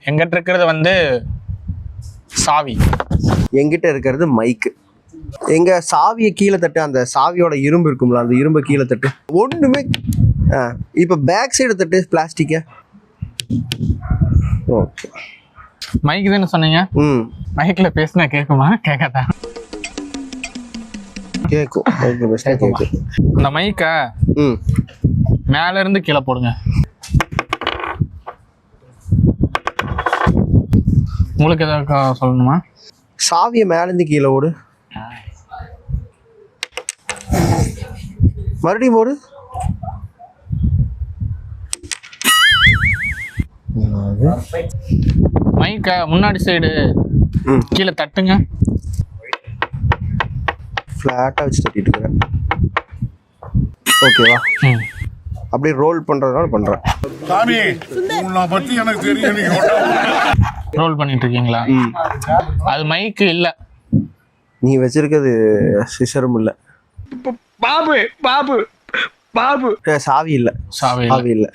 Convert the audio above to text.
எங்கிட்ட இருக்கிறது வந்து சாவி. எங்கிட்ட இருக்கிறது மைக்கு. எங்க சாவியை கீழே தட்டு, அந்த சாவியோட இரும்பு இருக்கும்ல, அந்த இரும்பை கீழே தட்டு. ஒண்ணுமே. இப்போ பேக் சைடு தட்டு பிளாஸ்டிக்க. ஓகே. மைக் தானே சொன்னீங்க? மைக்ல பேசினா கேட்குமா? கேட்காதா? கேட்கும். அந்த மைக்க மேல இருந்து கீழே போடுங்க. உங்களுக்கு ஏதாவது சொல்லணுமா? சாவியை மேல இருந்து கீழே ஓடு. மறுபடியும் போடு. மைக்க முன்னாடி சைடு கீழே தட்டுங்க. ஃப்ளாட்டா வச்சு தட்டிட்டு இருக்கேன். ஓகேவா? அப்படியே ரோல் பண்றதுனால பண்றேன். சாமி உன்னை பத்தி எனக்கு தெரியும். ரோல் பண்ணிட்டு இருக்கீங்களா? அது மைக்கு இல்ல. நீ வச்சிருக்கிறது சிசரும் இல்ல. பாபு பாபு பாபு. சாவி இல்ல. சாவி இல்ல.